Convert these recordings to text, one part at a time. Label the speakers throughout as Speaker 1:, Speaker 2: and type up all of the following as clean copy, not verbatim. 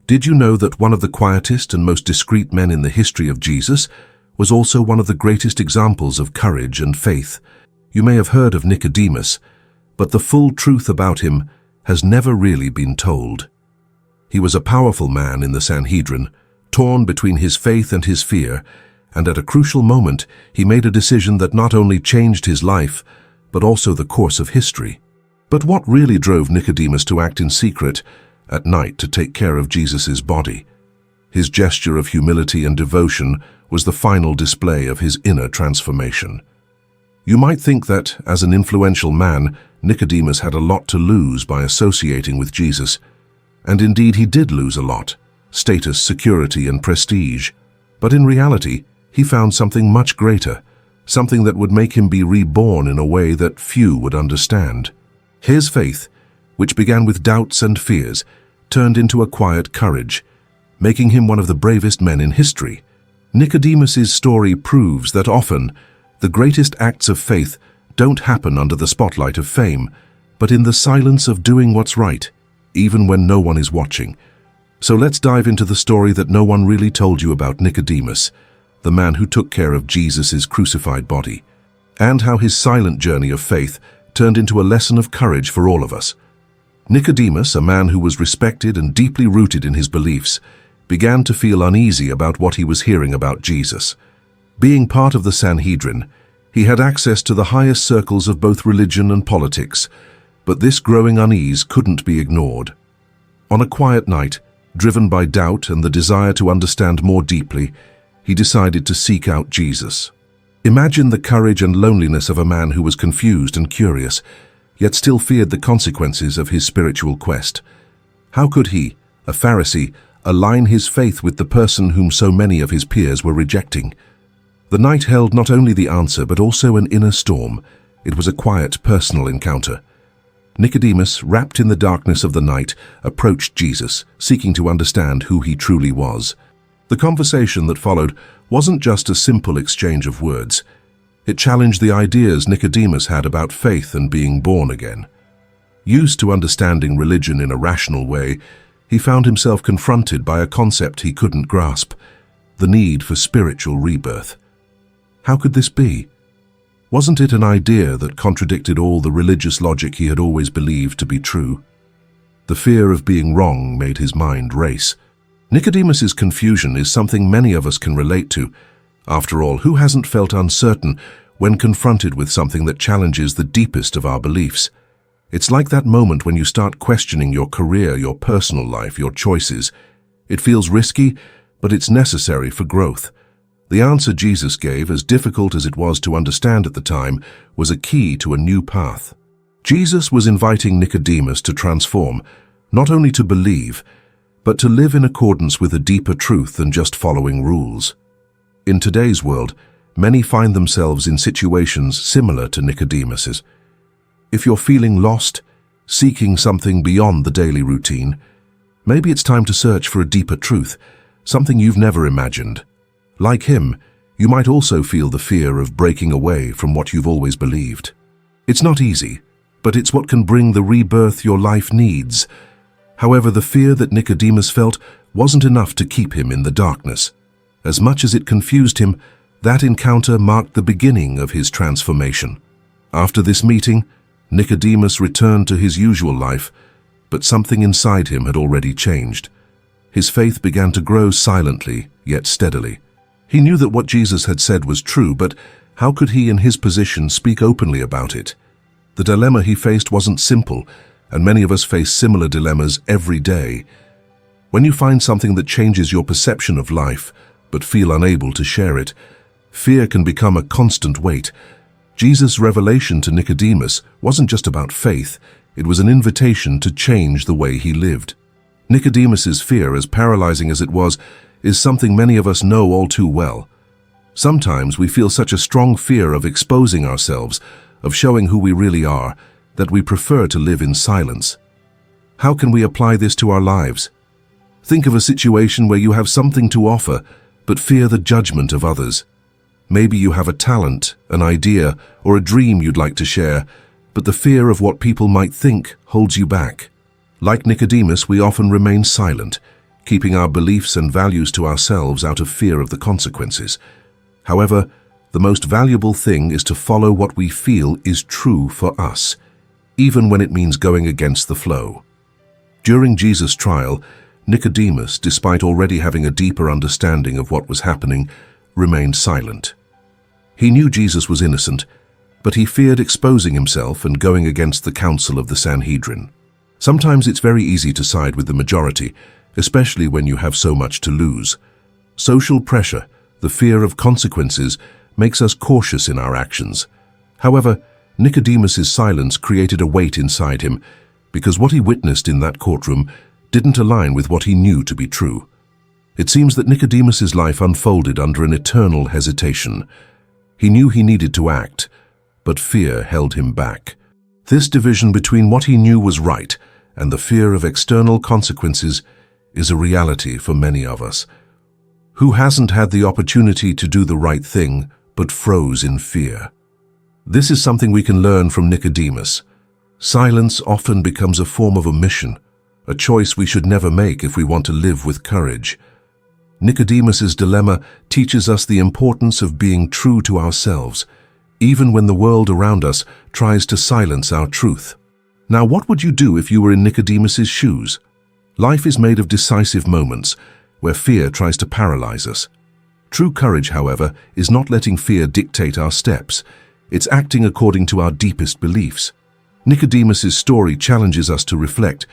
Speaker 1: Did you know that one of the quietest and most discreet men in the history of Jesus was also one of the greatest examples of courage and faith? You may have heard of Nicodemus, but the full truth about him has never really been told. He was a powerful man in the Sanhedrin, torn between his faith and his fear, and at a crucial moment he made a decision that not only changed his life, but also the course of history. But what really drove Nicodemus to act in secret at night to take care of Jesus' body? His gesture of humility and devotion was the final display of his inner transformation. You might think that, as an influential man, Nicodemus had a lot to lose by associating with Jesus. And indeed he did lose a lot: status, security, and prestige. But in reality, he found something much greater, something that would make him be reborn in a way that few would understand. His faith, which began with doubts and fears, turned into a quiet courage, making him one of the bravest men in history. Nicodemus's story proves that often the greatest acts of faith don't happen under the spotlight of fame, but in the silence of doing what's right, even when no one is watching. So let's dive into the story that no one really told you about Nicodemus, the man who took care of Jesus' crucified body, and how his silent journey of faith turned into a lesson of courage for all of us. Nicodemus, a man who was respected and deeply rooted in his beliefs, began to feel uneasy about what he was hearing about Jesus. Being part of the Sanhedrin, he had access to the highest circles of both religion and politics, but this growing unease couldn't be ignored. On a quiet night, driven by doubt and the desire to understand more deeply, he decided to seek out Jesus. Imagine the courage and loneliness of a man who was confused and curious, yet still feared the consequences of his spiritual quest. How could he, a Pharisee, align his faith with the person whom so many of his peers were rejecting? The night held not only the answer but also an inner storm. It was a quiet, personal encounter. Nicodemus, wrapped in the darkness of the night, approached Jesus, seeking to understand who he truly was. The conversation that followed wasn't just a simple exchange of words. It challenged the ideas Nicodemus had about faith and being born again. Used to understanding religion in a rational way, he found himself confronted by a concept he couldn't grasp: the need for spiritual rebirth. How could this be? Wasn't it an idea that contradicted all the religious logic he had always believed to be true? The fear of being wrong made his mind race. Nicodemus's confusion is something many of us can relate to. After all, who hasn't felt uncertain when confronted with something that challenges the deepest of our beliefs? It's like that moment when you start questioning your career, your personal life, your choices. It feels risky, but it's necessary for growth. The answer Jesus gave, as difficult as it was to understand at the time, was a key to a new path. Jesus was inviting Nicodemus to transform, not only to believe, but to live in accordance with a deeper truth than just following rules. In today's world, many find themselves in situations similar to Nicodemus's. If you're feeling lost, seeking something beyond the daily routine, maybe it's time to search for a deeper truth, something you've never imagined. Like him, you might also feel the fear of breaking away from what you've always believed. It's not easy, but it's what can bring the rebirth your life needs. However, the fear that Nicodemus felt wasn't enough to keep him in the darkness. As much as it confused him, that encounter marked the beginning of his transformation. After this meeting, Nicodemus returned to his usual life, but something inside him had already changed. His faith began to grow silently, yet steadily. He knew that what Jesus had said was true, but how could he in his position speak openly about it? The dilemma he faced wasn't simple, and many of us face similar dilemmas every day. When you find something that changes your perception of life, but feel unable to share it, fear can become a constant weight. Jesus' revelation to Nicodemus wasn't just about faith, it was an invitation to change the way he lived. Nicodemus's fear, as paralyzing as it was, is something many of us know all too well. Sometimes we feel such a strong fear of exposing ourselves, of showing who we really are, that we prefer to live in silence. How can we apply this to our lives? Think of a situation where you have something to offer, but fear the judgment of others. Maybe you have a talent, an idea, or a dream you'd like to share, but the fear of what people might think holds you back. Like Nicodemus, we often remain silent, keeping our beliefs and values to ourselves out of fear of the consequences. However, the most valuable thing is to follow what we feel is true for us, even when it means going against the flow. During Jesus' trial, Nicodemus, despite already having a deeper understanding of what was happening, remained silent. He knew Jesus was innocent, but he feared exposing himself and going against the counsel of the Sanhedrin. Sometimes it's very easy to side with the majority, especially when you have so much to lose. Social pressure, the fear of consequences, makes us cautious in our actions. However, Nicodemus's silence created a weight inside him, because what he witnessed in that courtroom didn't align with what he knew to be true. It seems that Nicodemus's life unfolded under an eternal hesitation. He knew he needed to act, but fear held him back. This division between what he knew was right and the fear of external consequences is a reality for many of us. Who hasn't had the opportunity to do the right thing but froze in fear? This is something we can learn from Nicodemus. Silence often becomes a form of omission, a choice we should never make if we want to live with courage. Nicodemus's dilemma teaches us the importance of being true to ourselves, even when the world around us tries to silence our truth. Now, what would you do if you were in Nicodemus's shoes? Life is made of decisive moments where fear tries to paralyze us. True courage, however, is not letting fear dictate our steps. It's acting according to our deepest beliefs. Nicodemus's story challenges us to reflect.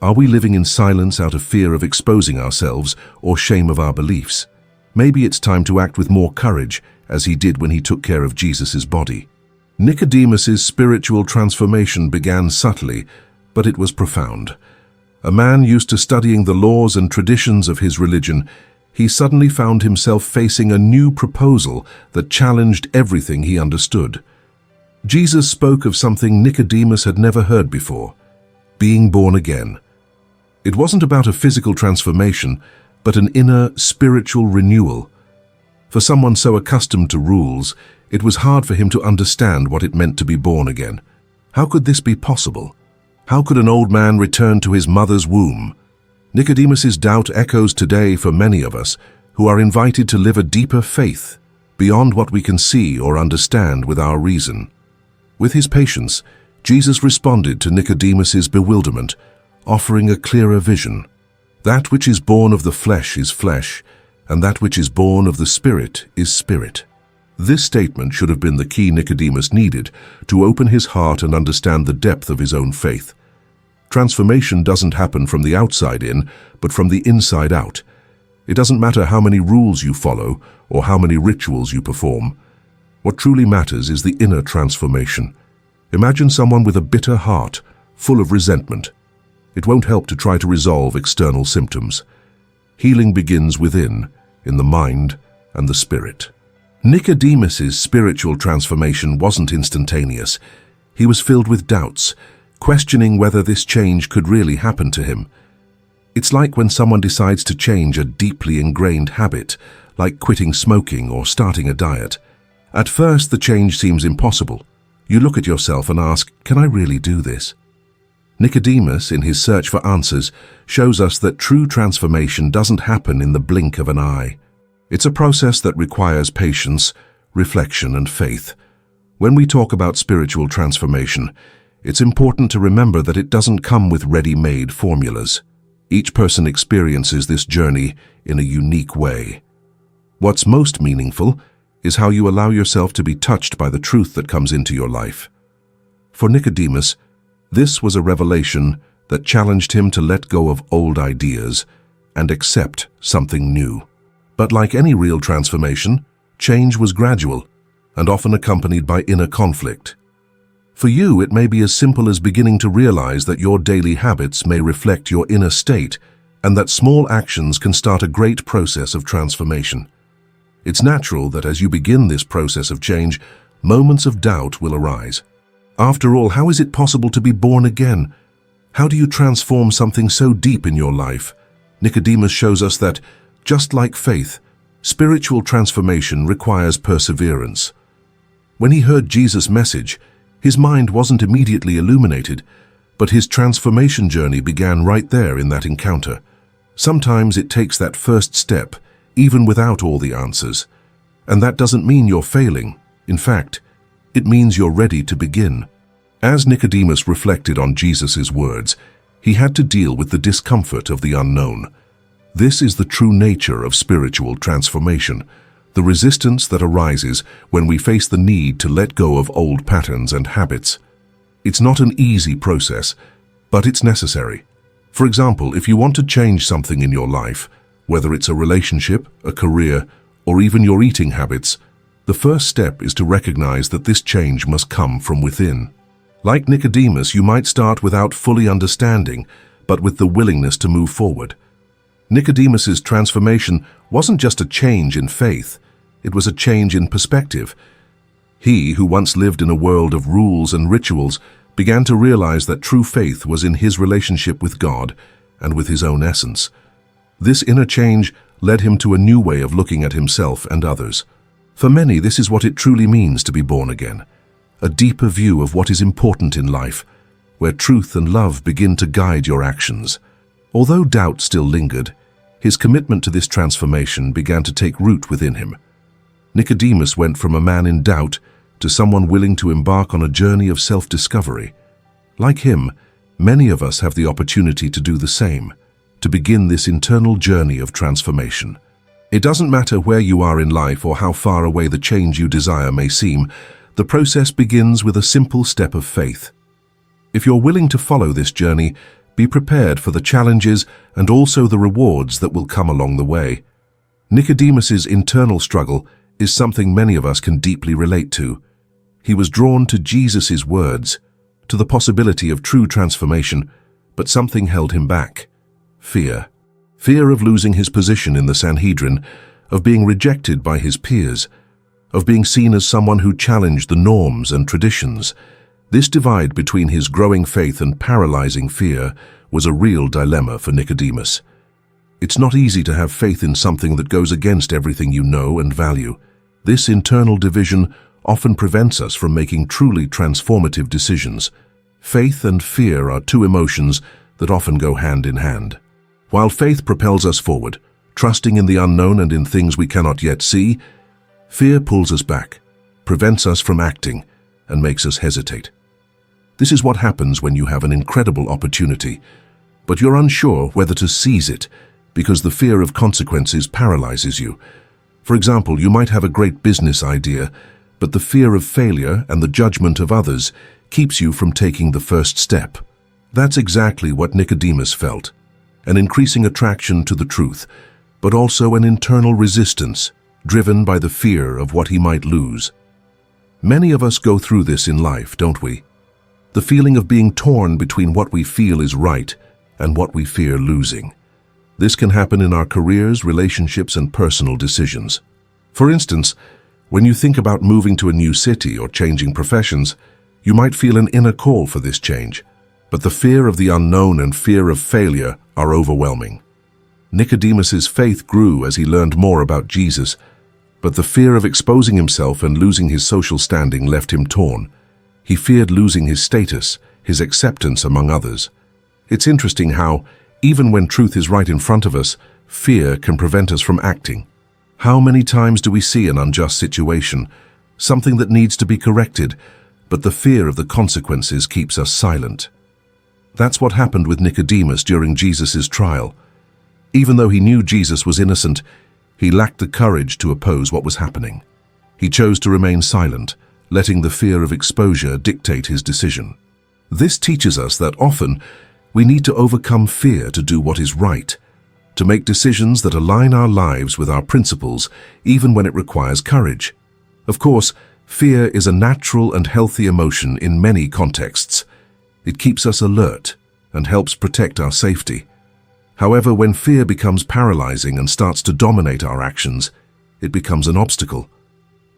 Speaker 1: Are we living in silence out of fear of exposing ourselves or shame of our beliefs? Maybe it's time to act with more courage, as he did when he took care of Jesus' body. Nicodemus's spiritual transformation began subtly, but it was profound. A man used to studying the laws and traditions of his religion, he suddenly found himself facing a new proposal that challenged everything he understood. Jesus spoke of something Nicodemus had never heard before: being born again. It wasn't about a physical transformation, but an inner spiritual renewal. For someone so accustomed to rules, it was hard for him to understand what it meant to be born again. How could this be possible? How could an old man return to his mother's womb? Nicodemus's doubt echoes today for many of us who are invited to live a deeper faith beyond what we can see or understand with our reason. With his patience, Jesus responded to Nicodemus's bewilderment, offering a clearer vision. That which is born of the flesh is flesh, and that which is born of the Spirit is spirit. This statement should have been the key Nicodemus needed to open his heart and understand the depth of his own faith. Transformation doesn't happen from the outside in, but from the inside out. It doesn't matter how many rules you follow or how many rituals you perform. What truly matters is the inner transformation. Imagine someone with a bitter heart, full of resentment. It won't help to try to resolve external symptoms. Healing begins within, in the mind and the spirit. Nicodemus's spiritual transformation wasn't instantaneous. He was filled with doubts, questioning whether this change could really happen to him. It's like when someone decides to change a deeply ingrained habit, like quitting smoking or starting a diet. At first, the change seems impossible. You look at yourself and ask, can I really do this? Nicodemus, in his search for answers, shows us that true transformation doesn't happen in the blink of an eye. It's a process that requires patience, reflection, and faith. When we talk about spiritual transformation, it's important to remember that it doesn't come with ready-made formulas. Each person experiences this journey in a unique way. What's most meaningful is how you allow yourself to be touched by the truth that comes into your life. For Nicodemus, this was a revelation that challenged him to let go of old ideas and accept something new. But like any real transformation, change was gradual and often accompanied by inner conflict. For you, it may be as simple as beginning to realize that your daily habits may reflect your inner state and that small actions can start a great process of transformation. It's natural that as you begin this process of change, moments of doubt will arise. After all, how is it possible to be born again? How do you transform something so deep in your life? Nicodemus shows us that, just like faith, spiritual transformation requires perseverance. When he heard Jesus' message, his mind wasn't immediately illuminated, but his transformation journey began right there in that encounter. Sometimes it takes that first step, even without all the answers. And that doesn't mean you're failing. In fact, it means you're ready to begin. As Nicodemus reflected on Jesus' words, he had to deal with the discomfort of the unknown. This is the true nature of spiritual transformation, the resistance that arises when we face the need to let go of old patterns and habits. It's not an easy process, but it's necessary. For example, if you want to change something in your life, whether it's a relationship, a career, or even your eating habits, the first step is to recognize that this change must come from within. Like Nicodemus, you might start without fully understanding, but with the willingness to move forward. Nicodemus's transformation wasn't just a change in faith, it was a change in perspective. He, who once lived in a world of rules and rituals, began to realize that true faith was in his relationship with God and with his own essence. This inner change led him to a new way of looking at himself and others. For many, this is what it truly means to be born again. A deeper view of what is important in life, where truth and love begin to guide your actions. Although doubt still lingered, his commitment to this transformation began to take root within him. Nicodemus went from a man in doubt to someone willing to embark on a journey of self-discovery. Like him, many of us have the opportunity to do the same, to begin this internal journey of transformation. It doesn't matter where you are in life or how far away the change you desire may seem, the process begins with a simple step of faith. If you're willing to follow this journey, be prepared for the challenges and also the rewards that will come along the way. Nicodemus's internal struggle is something many of us can deeply relate to. He was drawn to Jesus' words, to the possibility of true transformation, but something held him back. Fear. Fear of losing his position in the Sanhedrin, of being rejected by his peers, of being seen as someone who challenged the norms and traditions. This divide between his growing faith and paralyzing fear was a real dilemma for Nicodemus. It's not easy to have faith in something that goes against everything you know and value. This internal division often prevents us from making truly transformative decisions. Faith and fear are two emotions that often go hand in hand. While faith propels us forward, trusting in the unknown and in things we cannot yet see, fear pulls us back, prevents us from acting, and makes us hesitate. This is what happens when you have an incredible opportunity, but you're unsure whether to seize it because the fear of consequences paralyzes you. For example, you might have a great business idea, but the fear of failure and the judgment of others keeps you from taking the first step. That's exactly what Nicodemus felt. An increasing attraction to the truth, but also an internal resistance, driven by the fear of what he might lose. Many of us go through this in life, don't we? The feeling of being torn between what we feel is right and what we fear losing. This can happen in our careers, relationships, and personal decisions. For instance, when you think about moving to a new city or changing professions, you might feel an inner call for this change, but the fear of the unknown and fear of failure are overwhelming. Nicodemus's faith grew as he learned more about Jesus, but the fear of exposing himself and losing his social standing left him torn. He feared losing his status, his acceptance among others. It's interesting how, even when truth is right in front of us, fear can prevent us from acting. How many times do we see an unjust situation, something that needs to be corrected, but the fear of the consequences keeps us silent? That's what happened with Nicodemus during Jesus' trial. Even though he knew Jesus was innocent, he lacked the courage to oppose what was happening. He chose to remain silent, letting the fear of exposure dictate his decision. This teaches us that often we need to overcome fear to do what is right, to make decisions that align our lives with our principles, even when it requires courage. Of course, fear is a natural and healthy emotion in many contexts. It keeps us alert and helps protect our safety. However, when fear becomes paralyzing and starts to dominate our actions, it becomes an obstacle.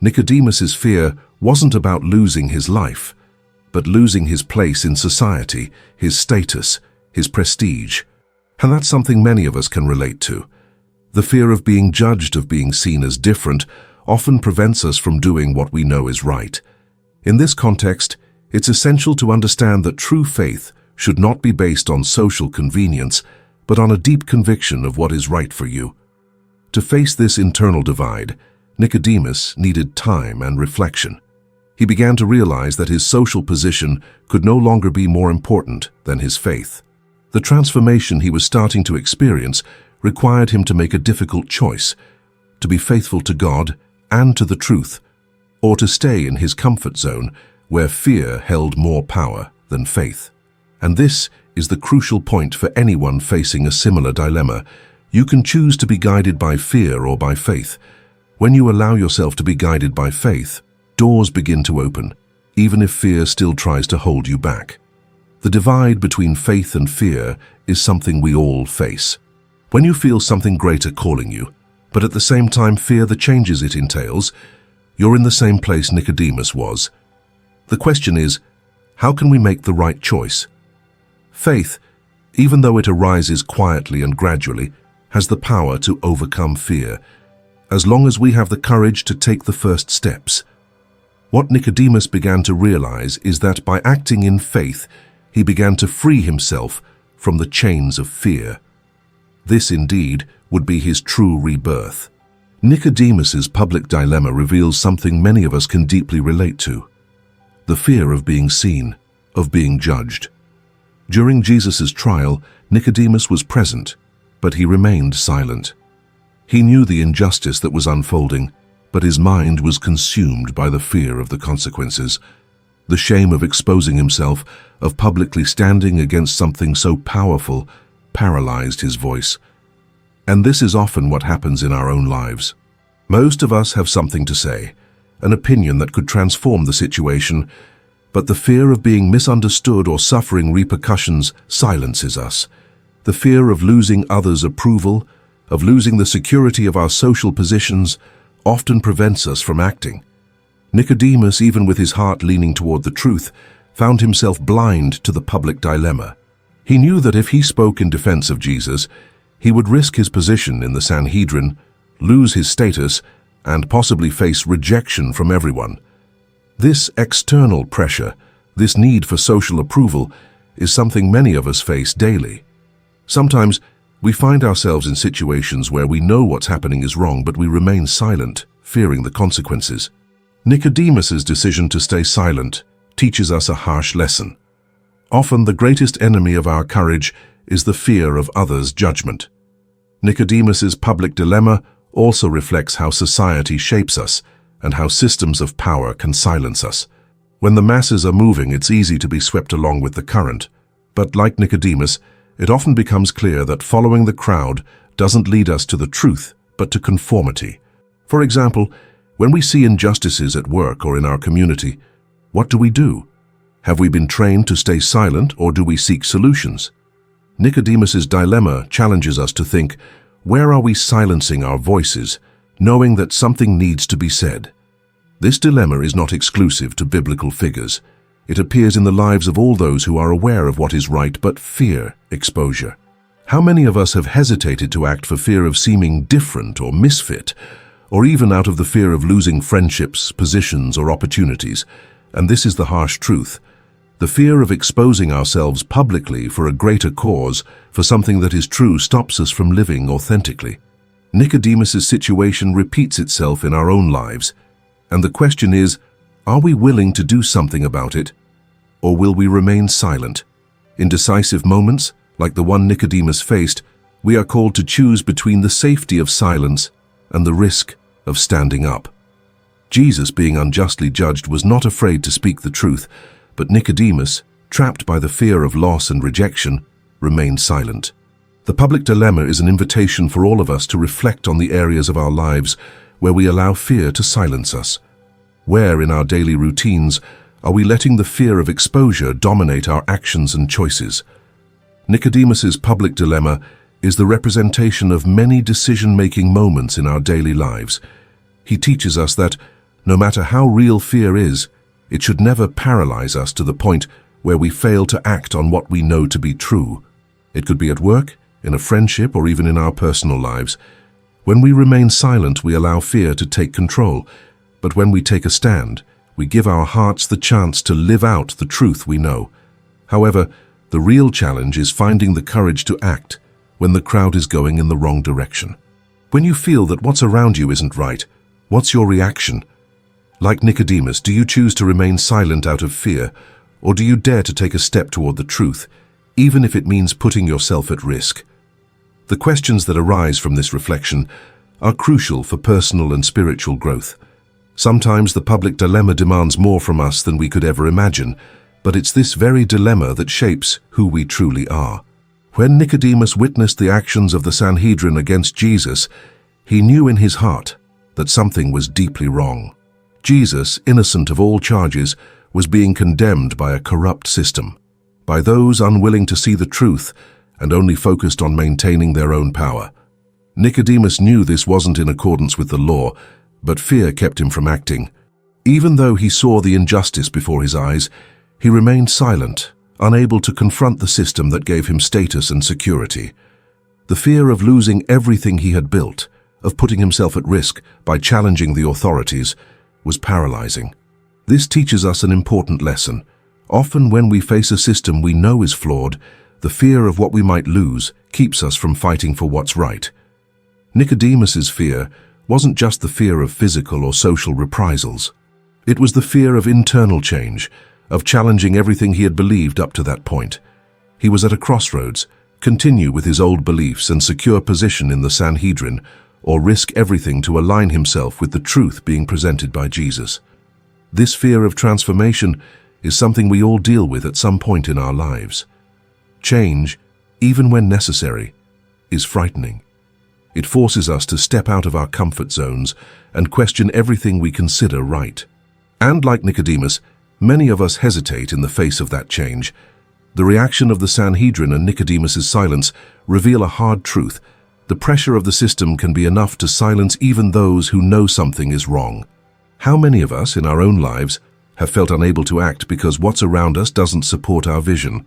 Speaker 1: Nicodemus's fear wasn't about losing his life, but losing his place in society, his status, his prestige. And that's something many of us can relate to. The fear of being judged, of being seen as different, often prevents us from doing what we know is right. In this context, it's essential to understand that true faith should not be based on social convenience, but on a deep conviction of what is right for you. To face this internal divide, Nicodemus needed time and reflection. He began to realize that his social position could no longer be more important than his faith. The transformation he was starting to experience required him to make a difficult choice: to be faithful to God and to the truth, or to stay in his comfort zone where fear held more power than faith. And this is the crucial point for anyone facing a similar dilemma. You can choose to be guided by fear or by faith. When you allow yourself to be guided by faith, doors begin to open, even if fear still tries to hold you back. The divide between faith and fear is something we all face. When you feel something greater calling you, but at the same time fear the changes it entails, you're in the same place Nicodemus was. The question is, how can we make the right choice? Faith, even though it arises quietly and gradually, has the power to overcome fear, as long as we have the courage to take the first steps. What Nicodemus began to realize is that by acting in faith, he began to free himself from the chains of fear. This indeed would be his true rebirth. Nicodemus's public dilemma reveals something many of us can deeply relate to: the fear of being seen, of being judged. During Jesus' trial, Nicodemus was present, but he remained silent. He knew the injustice that was unfolding, but his mind was consumed by the fear of the consequences. The shame of exposing himself, of publicly standing against something so powerful, paralyzed his voice. And this is often what happens in our own lives. Most of us have something to say, an opinion that could transform the situation, but the fear of being misunderstood or suffering repercussions silences us. The fear of losing others' approval, of losing the security of our social positions, often prevents us from acting. Nicodemus, even with his heart leaning toward the truth, found himself blind to the public dilemma. He knew that if he spoke in defense of Jesus, he would risk his position in the Sanhedrin, lose his status, and possibly face rejection from everyone. This external pressure, this need for social approval, is something many of us face daily. Sometimes we find ourselves in situations where we know what's happening is wrong, but we remain silent, fearing the consequences. Nicodemus's decision to stay silent teaches us a harsh lesson. Often the greatest enemy of our courage is the fear of others' judgment. Nicodemus's public dilemma also reflects how society shapes us and how systems of power can silence us. When the masses are moving, it's easy to be swept along with the current. But like Nicodemus, it often becomes clear that following the crowd doesn't lead us to the truth, but to conformity. For example, when we see injustices at work or in our community, what do? Have we been trained to stay silent, or do we seek solutions? Nicodemus's dilemma challenges us to think, where are we silencing our voices, knowing that something needs to be said? This dilemma is not exclusive to biblical figures. It appears in the lives of all those who are aware of what is right but fear exposure. How many of us have hesitated to act for fear of seeming different or misfit, or even out of the fear of losing friendships, positions, or opportunities? And this is the harsh truth. The fear of exposing ourselves publicly for a greater cause, for something that is true, stops us from living authentically. Nicodemus's situation repeats itself in our own lives, and the question is, are we willing to do something about it, or will we remain silent? In decisive moments, like the one Nicodemus faced, we are called to choose between the safety of silence and the risk of standing up. Jesus, being unjustly judged, was not afraid to speak the truth, but Nicodemus, trapped by the fear of loss and rejection, remained silent. The public dilemma is an invitation for all of us to reflect on the areas of our lives where we allow fear to silence us. Where in our daily routines are we letting the fear of exposure dominate our actions and choices? Nicodemus's public dilemma is the representation of many decision-making moments in our daily lives. He teaches us that, no matter how real fear is, it should never paralyze us to the point where we fail to act on what we know to be true. It could be at work, in a friendship, or even in our personal lives. When we remain silent, we allow fear to take control. But when we take a stand, we give our hearts the chance to live out the truth we know. However, the real challenge is finding the courage to act when the crowd is going in the wrong direction? When you feel that what's around you isn't right, what's your reaction? Like Nicodemus, do you choose to remain silent out of fear, or do you dare to take a step toward the truth, even if it means putting yourself at risk? The questions that arise from this reflection are crucial for personal and spiritual growth. Sometimes the public dilemma demands more from us than we could ever imagine, but it's this very dilemma that shapes who we truly are. When Nicodemus witnessed the actions of the Sanhedrin against Jesus, he knew in his heart that something was deeply wrong. Jesus, innocent of all charges, was being condemned by a corrupt system, by those unwilling to see the truth and only focused on maintaining their own power. Nicodemus knew this wasn't in accordance with the law, but fear kept him from acting. Even though he saw the injustice before his eyes, he remained silent, unable to confront the system that gave him status and security. The fear of losing everything he had built, of putting himself at risk by challenging the authorities, was paralyzing. This teaches us an important lesson. Often when we face a system we know is flawed, the fear of what we might lose keeps us from fighting for what's right. Nicodemus's fear wasn't just the fear of physical or social reprisals. It was the fear of internal change, of challenging everything he had believed up to that point. He was at a crossroads: continue with his old beliefs and secure position in the Sanhedrin, or risk everything to align himself with the truth being presented by Jesus. This fear of transformation is something we all deal with at some point in our lives. Change, even when necessary, is frightening. It forces us to step out of our comfort zones and question everything we consider right. And like Nicodemus, many of us hesitate in the face of that change. The reaction of the Sanhedrin and Nicodemus's silence reveal a hard truth. The pressure of the system can be enough to silence even those who know something is wrong. How many of us in our own lives have felt unable to act because what's around us doesn't support our vision?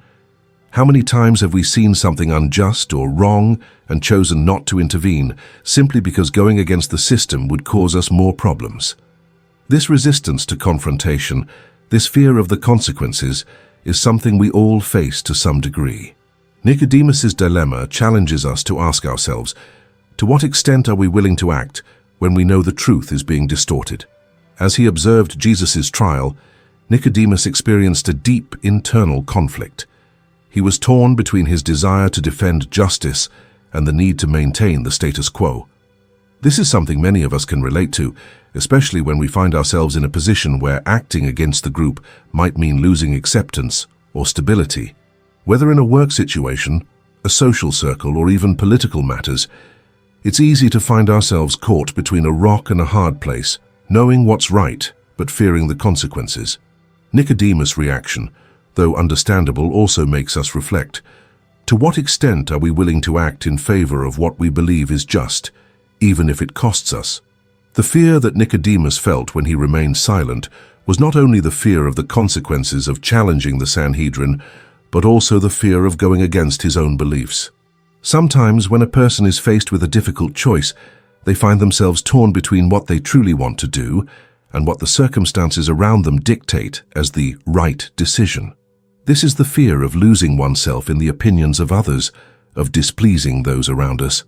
Speaker 1: How many times have we seen something unjust or wrong and chosen not to intervene simply because going against the system would cause us more problems? This resistance to confrontation, this fear of the consequences, is something we all face to some degree. Nicodemus's dilemma challenges us to ask ourselves, to what extent are we willing to act when we know the truth is being distorted? As he observed Jesus' trial, Nicodemus experienced a deep internal conflict. He was torn between his desire to defend justice and the need to maintain the status quo. This is something many of us can relate to, especially when we find ourselves in a position where acting against the group might mean losing acceptance or stability. Whether in a work situation, a social circle, or even political matters, it's easy to find ourselves caught between a rock and a hard place, knowing what's right but fearing the consequences. Nicodemus' reaction, though understandable, also makes us reflect. To what extent are we willing to act in favor of what we believe is just, even if it costs us? The fear that Nicodemus felt when he remained silent was not only the fear of the consequences of challenging the Sanhedrin, but also the fear of going against his own beliefs. Sometimes when a person is faced with a difficult choice, they find themselves torn between what they truly want to do and what the circumstances around them dictate as the right decision. This is the fear of losing oneself in the opinions of others, of displeasing those around us.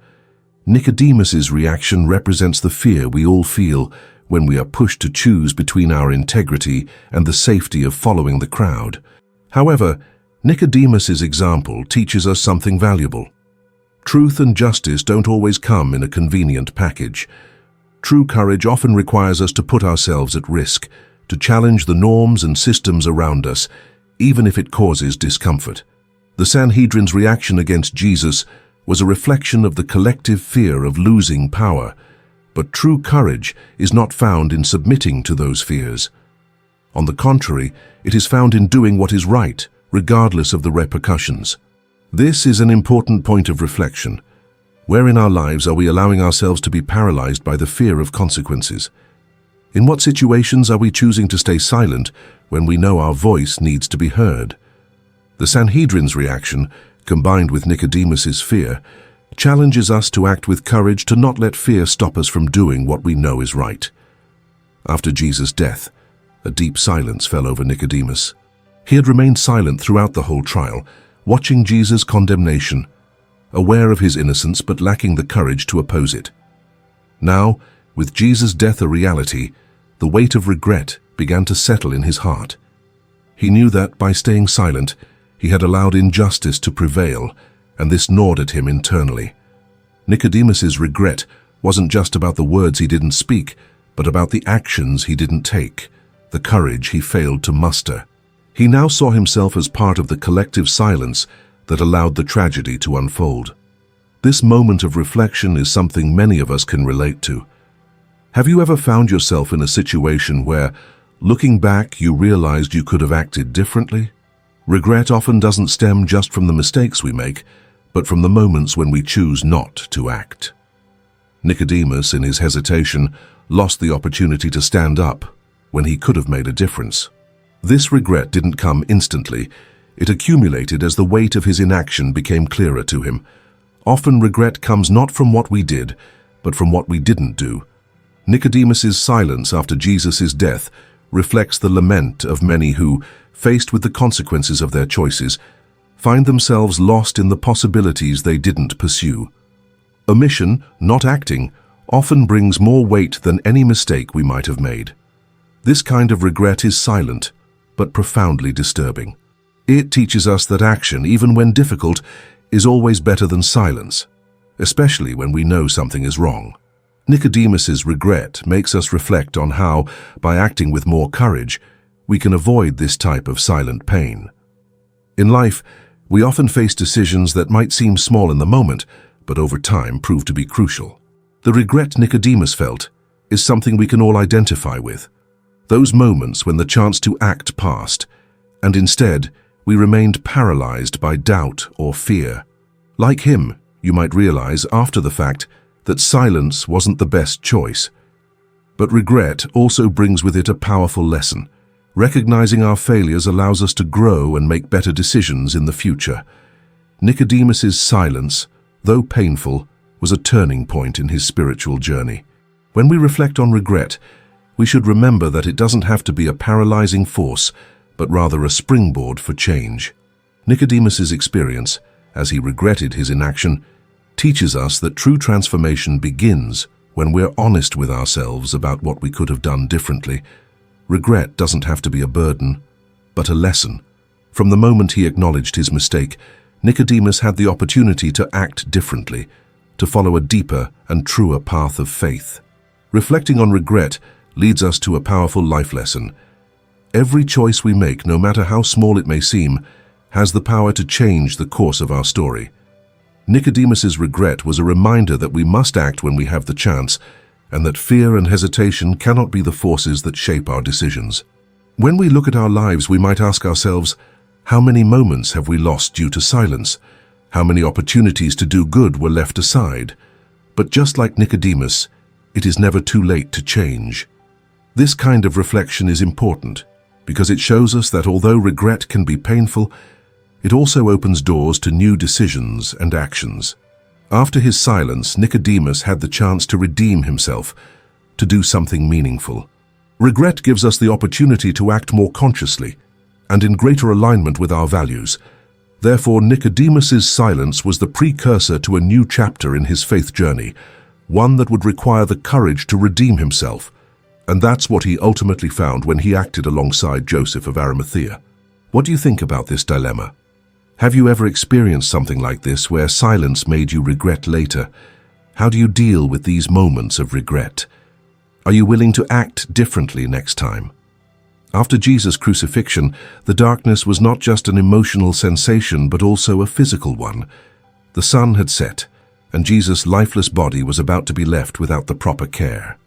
Speaker 1: Nicodemus's reaction represents the fear we all feel when we are pushed to choose between our integrity and the safety of following the crowd. However, Nicodemus's example teaches us something valuable. Truth and justice don't always come in a convenient package. True courage often requires us to put ourselves at risk, to challenge the norms and systems around us, even if it causes discomfort. The Sanhedrin's reaction against Jesus was a reflection of the collective fear of losing power, but true courage is not found in submitting to those fears. On the contrary, it is found in doing what is right, regardless of the repercussions. This is an important point of reflection. Where in our lives are we allowing ourselves to be paralyzed by the fear of consequences? In what situations are we choosing to stay silent when we know our voice needs to be heard? The Sanhedrin's reaction, combined with Nicodemus's fear, challenges us to act with courage, to not let fear stop us from doing what we know is right. After Jesus' death, a deep silence fell over Nicodemus. He had remained silent throughout the whole trial, watching Jesus' condemnation. aware of his innocence but lacking the courage to oppose it. Now, with Jesus' death a reality, the weight of regret began to settle in his heart. He knew that, by staying silent, he had allowed injustice to prevail, and this gnawed at him internally. Nicodemus's regret wasn't just about the words he didn't speak, but about the actions he didn't take, the courage he failed to muster. He now saw himself as part of the collective silence that allowed the tragedy to unfold. This moment of reflection is something many of us can relate to. Have you ever found yourself in a situation where, looking back, you realized you could have acted differently? Regret often doesn't stem just from the mistakes we make, but from the moments when we choose not to act. Nicodemus, in his hesitation, lost the opportunity to stand up when he could have made a difference. This regret didn't come instantly. It accumulated as the weight of his inaction became clearer to him. Often regret comes not from what we did, but from what we didn't do. Nicodemus's silence after Jesus' death reflects the lament of many who, faced with the consequences of their choices, find themselves lost in the possibilities they didn't pursue. Omission, not acting, often brings more weight than any mistake we might have made. This kind of regret is silent, but profoundly disturbing. It teaches us that action, even when difficult, is always better than silence, especially when we know something is wrong. Nicodemus's regret makes us reflect on how, by acting with more courage, we can avoid this type of silent pain. In life, we often face decisions that might seem small in the moment, but over time prove to be crucial. The regret Nicodemus felt is something we can all identify with. Those moments when the chance to act passed, and instead we remained paralyzed by doubt or fear. Like him, you might realize after the fact that silence wasn't the best choice. But regret also brings with it a powerful lesson. Recognizing our failures allows us to grow and make better decisions in the future. Nicodemus's silence, though painful, was a turning point in his spiritual journey. When we reflect on regret, we should remember that it doesn't have to be a paralyzing force, but rather a springboard for change. Nicodemus's experience, as he regretted his inaction, teaches us that true transformation begins when we're honest with ourselves about what we could have done differently. Regret doesn't have to be a burden, but a lesson. From the moment he acknowledged his mistake, Nicodemus had the opportunity to act differently, to follow a deeper and truer path of faith. Reflecting on regret leads us to a powerful life lesson. Every choice we make, no matter how small it may seem, has the power to change the course of our story. Nicodemus's regret was a reminder that we must act when we have the chance, and that fear and hesitation cannot be the forces that shape our decisions. When we look at our lives, we might ask ourselves, how many moments have we lost due to silence? How many opportunities to do good were left aside? But just like Nicodemus, it is never too late to change. This kind of reflection is important because it shows us that although regret can be painful, it also opens doors to new decisions and actions. After his silence, Nicodemus had the chance to redeem himself, to do something meaningful. Regret gives us the opportunity to act more consciously and in greater alignment with our values. Therefore, Nicodemus's silence was the precursor to a new chapter in his faith journey, one that would require the courage to redeem himself. And that's what he ultimately found when he acted alongside Joseph of Arimathea. What do you think about this dilemma? Have you ever experienced something like this where silence made you regret later? How do you deal with these moments of regret? Are you willing to act differently next time? After Jesus' crucifixion, the darkness was not just an emotional sensation but also a physical one. The sun had set, and Jesus' lifeless body was about to be left without the proper care.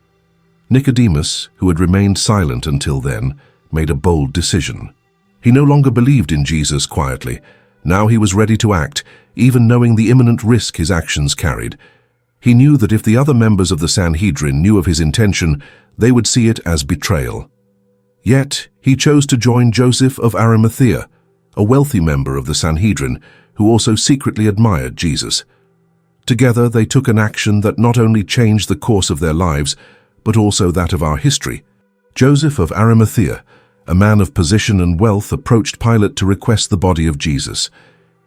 Speaker 1: Nicodemus, who had remained silent until then, made a bold decision. He no longer believed in Jesus quietly. Now he was ready to act, even knowing the imminent risk his actions carried. He knew that if the other members of the Sanhedrin knew of his intention, they would see it as betrayal. Yet, he chose to join Joseph of Arimathea, a wealthy member of the Sanhedrin, who also secretly admired Jesus. Together, they took an action that not only changed the course of their lives, but also that of our history. Joseph of Arimathea, a man of position and wealth, approached Pilate to request the body of Jesus.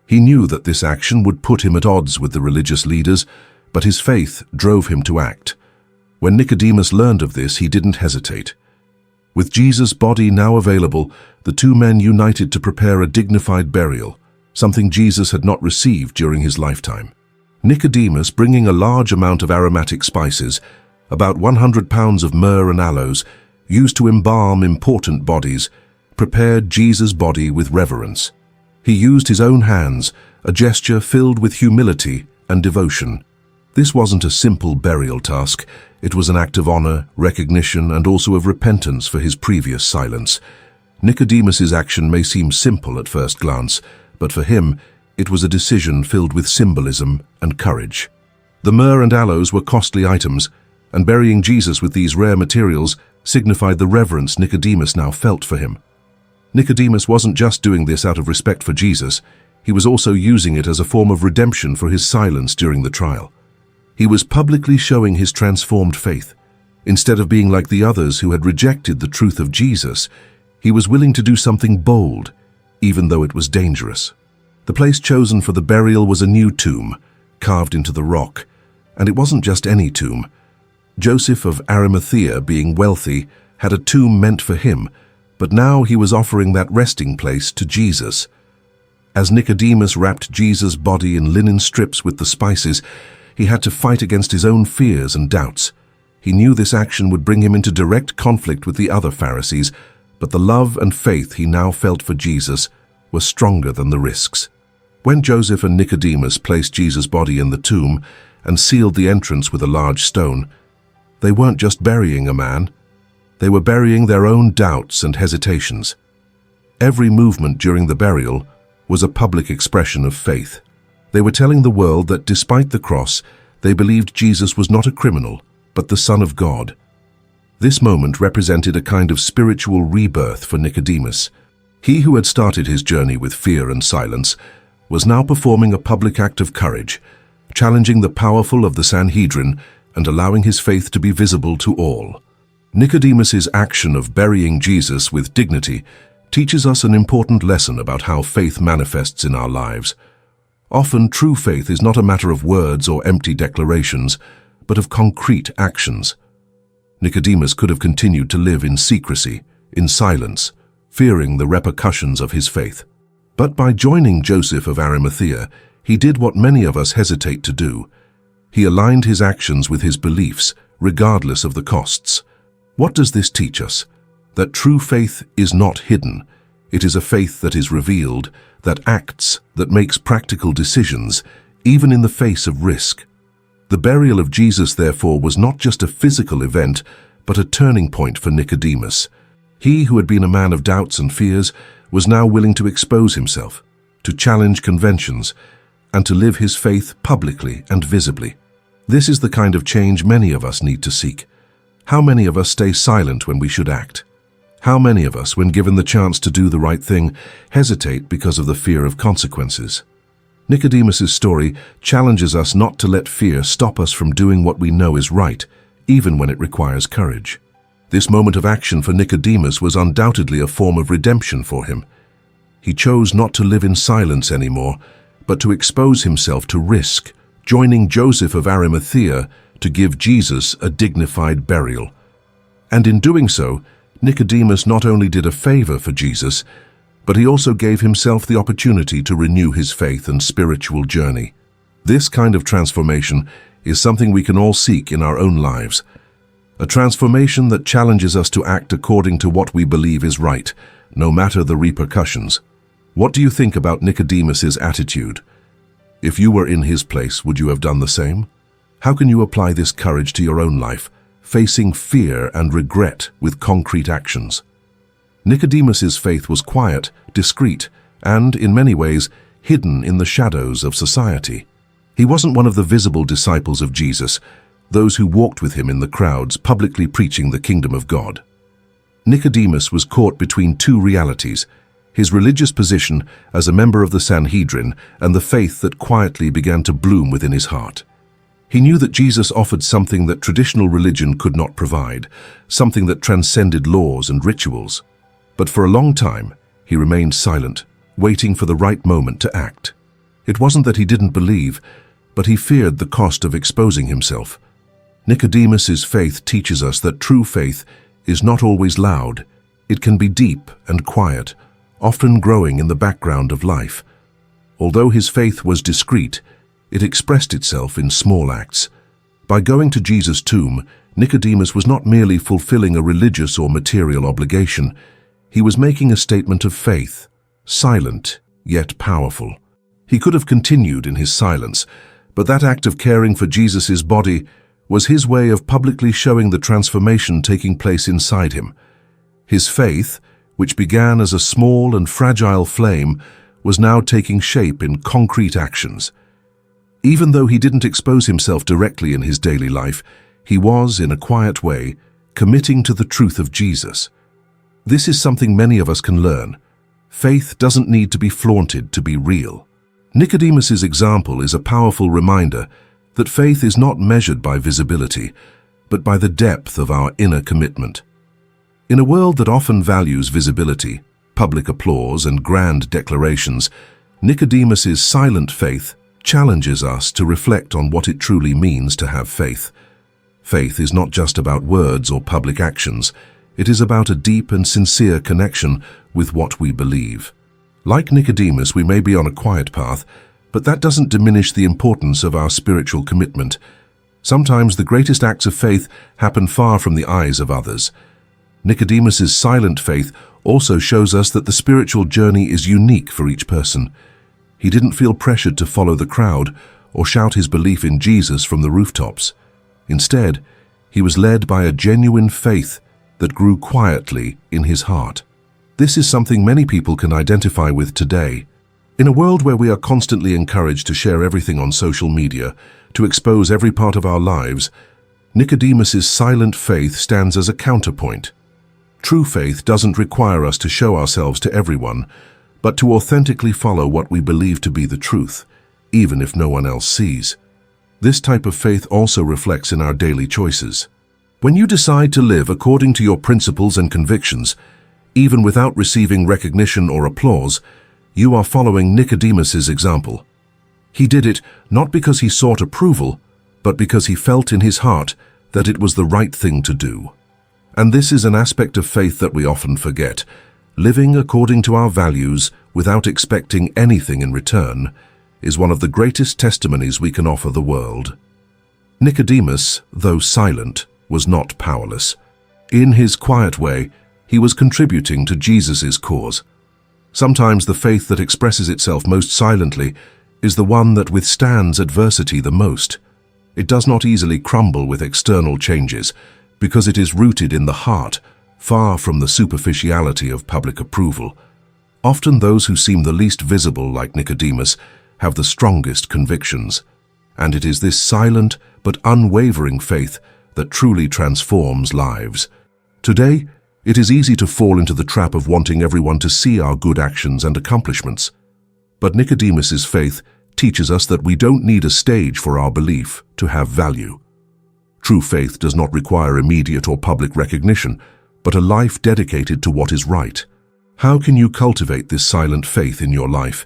Speaker 1: He knew that this action would put him at odds with the religious leaders, but his faith drove him to act. When Nicodemus learned of this, he didn't hesitate. With Jesus' body now available, the two men united to prepare a dignified burial, something Jesus had not received during his lifetime. Nicodemus, bringing a large amount of aromatic spices, about 100 pounds of myrrh and aloes, used to embalm important bodies, prepared Jesus' body with reverence. He used his own hands, a gesture filled with humility and devotion. This wasn't a simple burial task. It was an act of honor, recognition, and also of repentance for his previous silence. Nicodemus's action may seem simple at first glance, but for him, it was a decision filled with symbolism and courage. The myrrh and aloes were costly items, and burying Jesus with these rare materials signified the reverence Nicodemus now felt for him. Nicodemus wasn't just doing this out of respect for Jesus, he was also using it as a form of redemption for his silence during the trial. He was publicly showing his transformed faith. Instead of being like the others who had rejected the truth of Jesus, he was willing to do something bold, even though it was dangerous. The place chosen for the burial was a new tomb, carved into the rock. And it wasn't just any tomb. Joseph of Arimathea, being wealthy, had a tomb meant for him, but now he was offering that resting place to Jesus. As Nicodemus wrapped Jesus' body in linen strips with the spices, he had to fight against his own fears and doubts. He knew this action would bring him into direct conflict with the other Pharisees, but the love and faith he now felt for Jesus were stronger than the risks. When Joseph and Nicodemus placed Jesus' body in the tomb and sealed the entrance with a large stone, they weren't just burying a man, they were burying their own doubts and hesitations. Every movement during the burial was a public expression of faith. They were telling the world that despite the cross, they believed Jesus was not a criminal, but the Son of God. This moment represented a kind of spiritual rebirth for Nicodemus. He who had started his journey with fear and silence was now performing a public act of courage, challenging the powerful of the Sanhedrin and allowing his faith to be visible to all. Nicodemus's action of burying Jesus with dignity teaches us an important lesson about how faith manifests in our lives. Often, true faith is not a matter of words or empty declarations, but of concrete actions. Nicodemus could have continued to live in secrecy, in silence, fearing the repercussions of his faith. But by joining Joseph of Arimathea, he did what many of us hesitate to do. He aligned his actions with his beliefs, regardless of the costs. What does this teach us? That true faith is not hidden. It is a faith that is revealed, that acts, that makes practical decisions, even in the face of risk. The burial of Jesus, therefore, was not just a physical event, but a turning point for Nicodemus. He who had been a man of doubts and fears was now willing to expose himself, to challenge conventions, and to live his faith publicly and visibly. This is the kind of change many of us need to seek. How many of us stay silent when we should act? How many of us, when given the chance to do the right thing, hesitate because of the fear of consequences? Nicodemus's story challenges us not to let fear stop us from doing what we know is right, even when it requires courage. This moment of action for Nicodemus was undoubtedly a form of redemption for him. He chose not to live in silence anymore, but to expose himself to risk, joining Joseph of Arimathea to give Jesus a dignified burial. And in doing so, Nicodemus not only did a favor for Jesus, but he also gave himself the opportunity to renew his faith and spiritual journey. This kind of transformation is something we can all seek in our own lives. A transformation that challenges us to act according to what we believe is right, no matter the repercussions. What do you think about Nicodemus's attitude? If you were in his place, would you have done the same? How can you apply this courage to your own life, facing fear and regret with concrete actions? Nicodemus's faith was quiet, discreet, and, in many ways, hidden in the shadows of society. He wasn't one of the visible disciples of Jesus, those who walked with him in the crowds, publicly preaching the kingdom of God. Nicodemus was caught between two realities: his religious position as a member of the Sanhedrin and the faith that quietly began to bloom within his heart. He knew that Jesus offered something that traditional religion could not provide, something that transcended laws and rituals. But for a long time, he remained silent, waiting for the right moment to act. It wasn't that he didn't believe, but he feared the cost of exposing himself. Nicodemus's faith teaches us that true faith is not always loud. It can be deep and quiet, often growing in the background of life. Although his faith was discreet, it expressed itself in small acts. By going to Jesus' tomb, Nicodemus was not merely fulfilling a religious or material obligation. He was making a statement of faith, silent yet powerful. He could have continued in his silence, but that act of caring for Jesus' body was his way of publicly showing the transformation taking place inside him. His faith, which began as a small and fragile flame, was now taking shape in concrete actions. Even though he didn't expose himself directly in his daily life, he was, in a quiet way, committing to the truth of Jesus. This is something many of us can learn. Faith doesn't need to be flaunted to be real. Nicodemus's example is a powerful reminder that faith is not measured by visibility, but by the depth of our inner commitment. In a world that often values visibility, public applause, and grand declarations, Nicodemus's silent faith challenges us to reflect on what it truly means to have faith. Faith is not just about words or public actions. It is about a deep and sincere connection with what we believe. Like Nicodemus, we may be on a quiet path, but that doesn't diminish the importance of our spiritual commitment. Sometimes the greatest acts of faith happen far from the eyes of others. Nicodemus's silent faith also shows us that the spiritual journey is unique for each person. He didn't feel pressured to follow the crowd or shout his belief in Jesus from the rooftops. Instead, he was led by a genuine faith that grew quietly in his heart. This is something many people can identify with today. In a world where we are constantly encouraged to share everything on social media, to expose every part of our lives, Nicodemus's silent faith stands as a counterpoint. True faith doesn't require us to show ourselves to everyone, but to authentically follow what we believe to be the truth, even if no one else sees. This type of faith also reflects in our daily choices. When you decide to live according to your principles and convictions, even without receiving recognition or applause, you are following Nicodemus's example. He did it not because he sought approval, but because he felt in his heart that it was the right thing to do. And this is an aspect of faith that we often forget. Living according to our values without expecting anything in return is one of the greatest testimonies we can offer the world. Nicodemus, though silent, was not powerless. In his quiet way, he was contributing to Jesus' cause. Sometimes the faith that expresses itself most silently is the one that withstands adversity the most. It does not easily crumble with external changes because it is rooted in the heart, far from the superficiality of public approval. Often those who seem the least visible, like Nicodemus, have the strongest convictions. And it is this silent but unwavering faith that truly transforms lives. Today, it is easy to fall into the trap of wanting everyone to see our good actions and accomplishments. But Nicodemus's faith teaches us that we don't need a stage for our belief to have value. True faith does not require immediate or public recognition, but a life dedicated to what is right. How can you cultivate this silent faith in your life?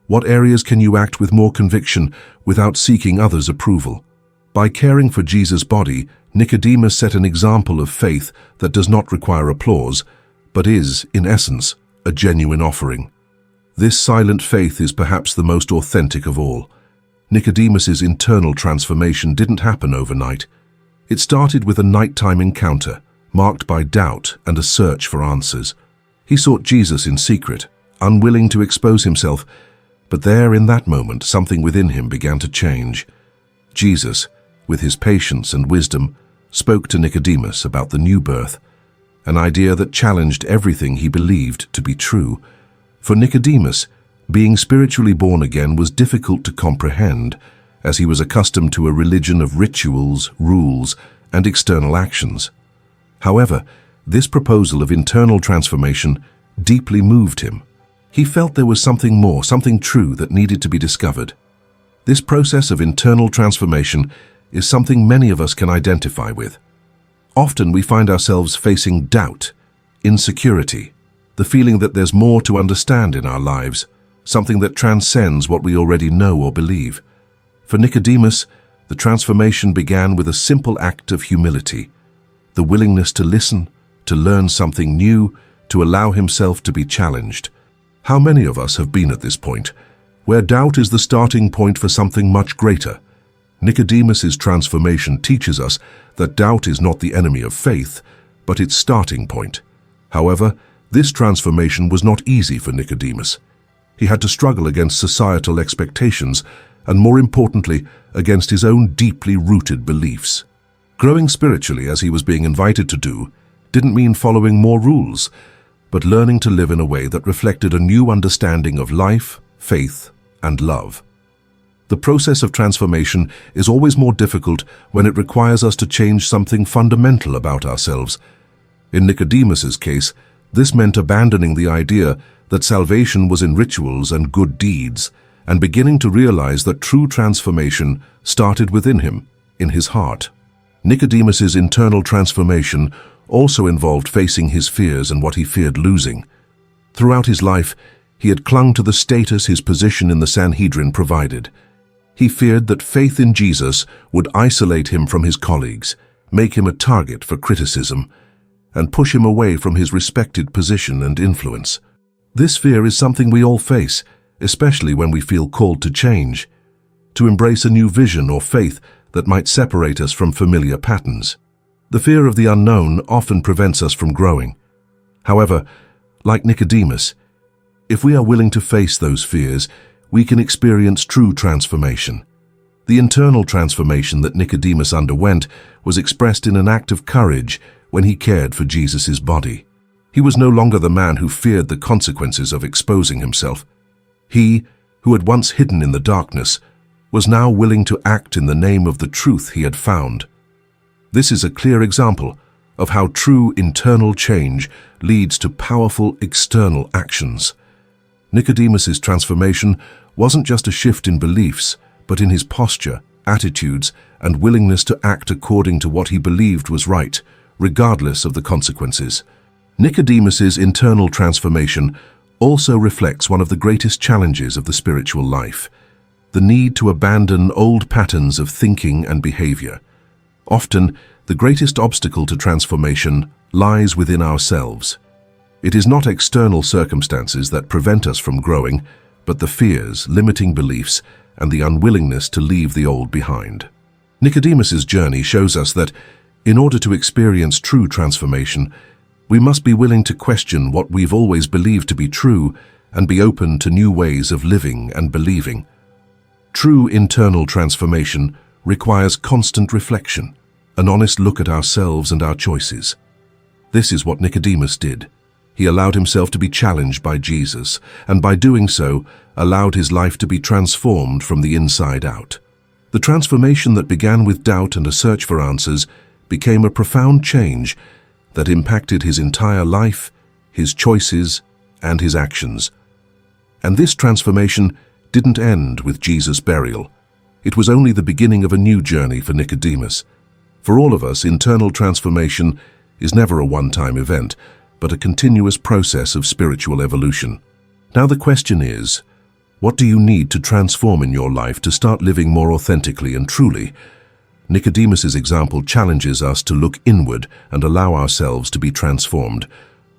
Speaker 1: What areas can you act with more conviction without seeking others' approval? By caring for Jesus' body, Nicodemus set an example of faith that does not require applause, but is, in essence, a genuine offering. This silent faith is perhaps the most authentic of all. Nicodemus's internal transformation didn't happen overnight. It started with a nighttime encounter, marked by doubt and a search for answers. He sought Jesus in secret, unwilling to expose himself, but there in that moment something within him began to change. Jesus, with his patience and wisdom, spoke to Nicodemus about the new birth, an idea that challenged everything he believed to be true. For Nicodemus, being spiritually born again was difficult to comprehend, as he was accustomed to a religion of rituals, rules, and external actions. However, this proposal of internal transformation deeply moved him. He felt there was something more, something true that needed to be discovered. This process of internal transformation is something many of us can identify with. Often we find ourselves facing doubt, insecurity, the feeling that there's more to understand in our lives. something that transcends what we already know or believe. For Nicodemus, the transformation began with a simple act of humility, the willingness to listen, to learn something new, to allow himself to be challenged. How many of us have been at this point, where doubt is the starting point for something much greater? Nicodemus's transformation teaches us that doubt is not the enemy of faith, but its starting point. However, this transformation was not easy for Nicodemus. He had to struggle against societal expectations and, more importantly, against his own deeply rooted beliefs. Growing spiritually, as he was being invited to do, didn't mean following more rules, but learning to live in a way that reflected a new understanding of life, faith, and love. The process of transformation is always more difficult when it requires us to change something fundamental about ourselves. In Nicodemus's case, this meant abandoning the idea that salvation was in rituals and good deeds, and beginning to realize that true transformation started within him, in his heart. Nicodemus's internal transformation also involved facing his fears and what he feared losing. Throughout his life, he had clung to the status his position in the Sanhedrin provided. He feared that faith in Jesus would isolate him from his colleagues, make him a target for criticism, and push him away from his respected position and influence. This fear is something we all face, especially when we feel called to change, to embrace a new vision or faith that might separate us from familiar patterns. The fear of the unknown often prevents us from growing. However, like Nicodemus, if we are willing to face those fears, we can experience true transformation. The internal transformation that Nicodemus underwent was expressed in an act of courage when he cared for Jesus' body. He was no longer the man who feared the consequences of exposing himself. He, who had once hidden in the darkness, was now willing to act in the name of the truth he had found. This is a clear example of how true internal change leads to powerful external actions. Nicodemus's transformation wasn't just a shift in beliefs, but in his posture, attitudes, and willingness to act according to what he believed was right, regardless of the consequences. Nicodemus's internal transformation also reflects one of the greatest challenges of the spiritual life, the need to abandon old patterns of thinking and behavior. Often, the greatest obstacle to transformation lies within ourselves. It is not external circumstances that prevent us from growing, but the fears, limiting beliefs, and the unwillingness to leave the old behind. Nicodemus's journey shows us that, in order to experience true transformation, we must be willing to question what we've always believed to be true and be open to new ways of living and believing. True internal transformation requires constant reflection, an honest look at ourselves and our choices. This is what Nicodemus did. He allowed himself to be challenged by Jesus, and by doing so, allowed his life to be transformed from the inside out. The transformation that began with doubt and a search for answers became a profound change that impacted his entire life, his choices, and his actions. And this transformation didn't end with Jesus' burial. It was only the beginning of a new journey for Nicodemus. For all of us, internal transformation is never a one-time event, but a continuous process of spiritual evolution. Now the question is, what do you need to transform in your life to start living more authentically and truly? Nicodemus's example challenges us to look inward and allow ourselves to be transformed.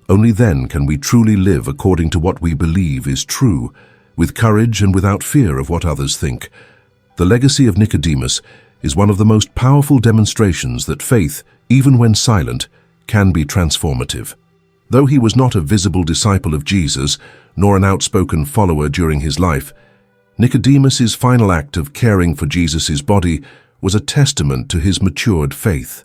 Speaker 1: Only then can we truly live according to what we believe is true, with courage and without fear of what others think. The legacy of Nicodemus is one of the most powerful demonstrations that faith, even when silent, can be transformative. Though he was not a visible disciple of Jesus, nor an outspoken follower during his life, Nicodemus's final act of caring for Jesus' body was a testament to his matured faith.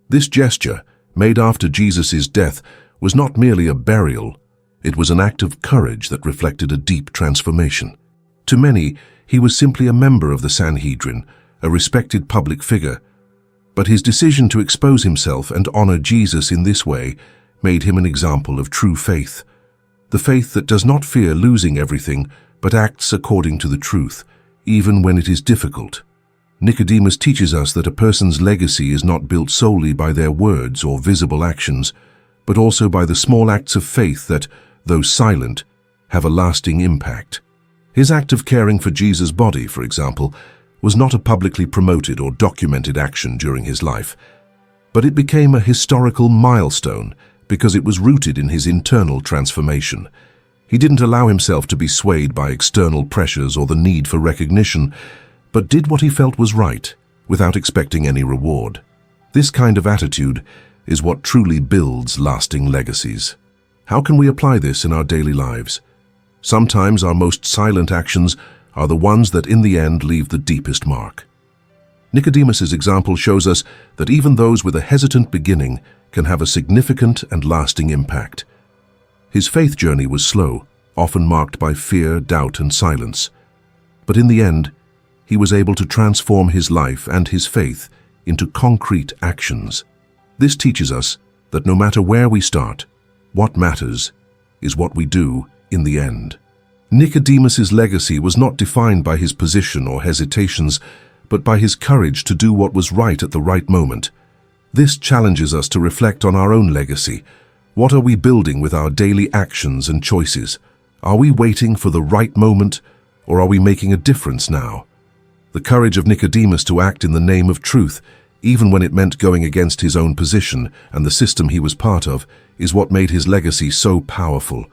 Speaker 1: This gesture, made after Jesus' death, was not merely a burial, it was an act of courage that reflected a deep transformation. To many, he was simply a member of the Sanhedrin, a respected public figure, but his decision to expose himself and honor Jesus in this way made him an example of true faith. The faith that does not fear losing everything, but acts according to the truth, even when it is difficult. Nicodemus teaches us that a person's legacy is not built solely by their words or visible actions, but also by the small acts of faith that, though silent, have a lasting impact. His act of caring for Jesus' body, for example, was not a publicly promoted or documented action during his life, but it became a historical milestone because it was rooted in his internal transformation. He didn't allow himself to be swayed by external pressures or the need for recognition, but did what he felt was right, without expecting any reward. This kind of attitude is what truly builds lasting legacies. How can we apply this in our daily lives? Sometimes our most silent actions are the ones that in the end leave the deepest mark. Nicodemus's example shows us that even those with a hesitant beginning can have a significant and lasting impact. His faith journey was slow, often marked by fear, doubt, and silence. But in the end, he was able to transform his life and his faith into concrete actions. This teaches us that no matter where we start, what matters is what we do in the end. Nicodemus's legacy was not defined by his position or hesitations, but by his courage to do what was right at the right moment. This challenges us to reflect on our own legacy. What are we building with our daily actions and choices? Are we waiting for the right moment, or are we making a difference now? The courage of Nicodemus to act in the name of truth, even when it meant going against his own position and the system he was part of, is what made his legacy so powerful.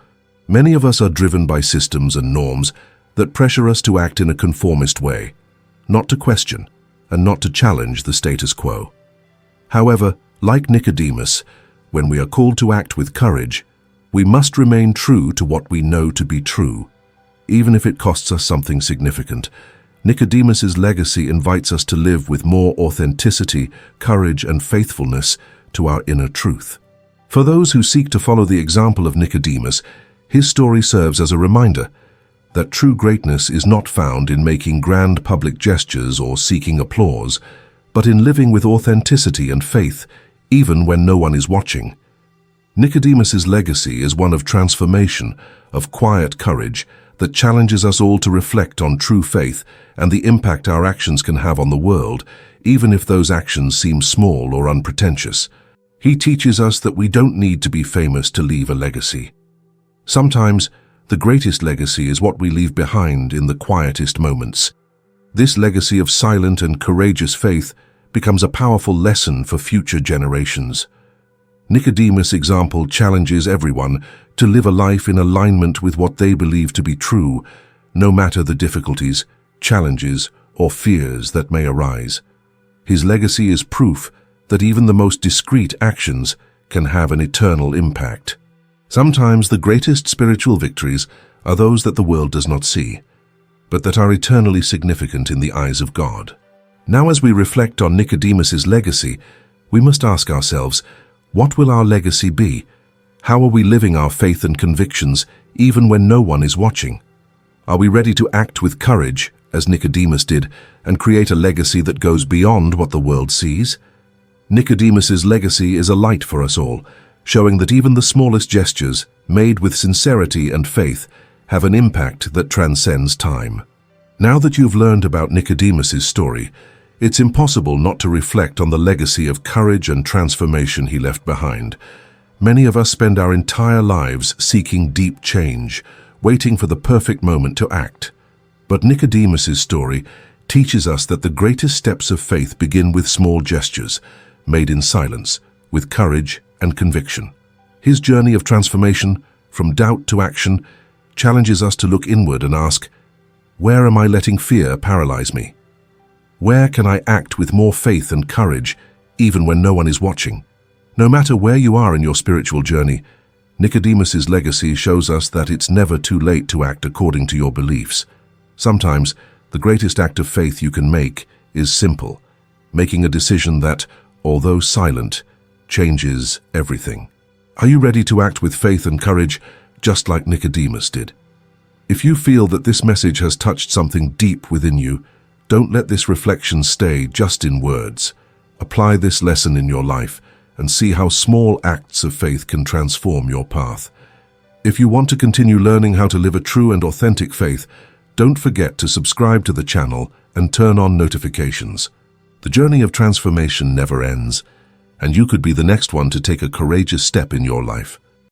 Speaker 1: Many of us are driven by systems and norms that pressure us to act in a conformist way, not to question and not to challenge the status quo. However, like Nicodemus, when we are called to act with courage, we must remain true to what we know to be true, even if it costs us something significant. Nicodemus's legacy invites us to live with more authenticity, courage, and faithfulness to our inner truth. For those who seek to follow the example of Nicodemus, his story serves as a reminder that true greatness is not found in making grand public gestures or seeking applause, but in living with authenticity and faith, even when no one is watching. Nicodemus's legacy is one of transformation, of quiet courage, that challenges us all to reflect on true faith and the impact our actions can have on the world, even if those actions seem small or unpretentious. He teaches us that we don't need to be famous to leave a legacy. Sometimes, the greatest legacy is what we leave behind in the quietest moments. This legacy of silent and courageous faith becomes a powerful lesson for future generations. Nicodemus' example challenges everyone to live a life in alignment with what they believe to be true, no matter the difficulties, challenges, or fears that may arise. His legacy is proof that even the most discreet actions can have an eternal impact. Sometimes the greatest spiritual victories are those that the world does not see, but that are eternally significant in the eyes of God. Now, as we reflect on Nicodemus's legacy, we must ask ourselves, what will our legacy be? How are we living our faith and convictions even when no one is watching? Are we ready to act with courage, as Nicodemus did, and create a legacy that goes beyond what the world sees? Nicodemus's legacy is a light for us all, showing that even the smallest gestures, made with sincerity and faith, have an impact that transcends time. Now that you've learned about Nicodemus's story, it's impossible not to reflect on the legacy of courage and transformation he left behind. Many of us spend our entire lives seeking deep change, waiting for the perfect moment to act. But Nicodemus's story teaches us that the greatest steps of faith begin with small gestures, made in silence, with courage and conviction. His journey of transformation, from doubt to action, challenges us to look inward and ask, where am I letting fear paralyze me? Where can I act with more faith and courage, even when no one is watching? No matter where you are in your spiritual journey, Nicodemus's legacy shows us that it's never too late to act according to your beliefs. Sometimes, the greatest act of faith you can make is simple, making a decision that, although silent, changes everything. Are you ready to act with faith and courage, just like Nicodemus did? If you feel that this message has touched something deep within you, don't let this reflection stay just in words. Apply this lesson in your life and see how small acts of faith can transform your path. If you want to continue learning how to live a true and authentic faith, don't forget to subscribe to the channel and turn on notifications. The journey of transformation never ends, and you could be the next one to take a courageous step in your life.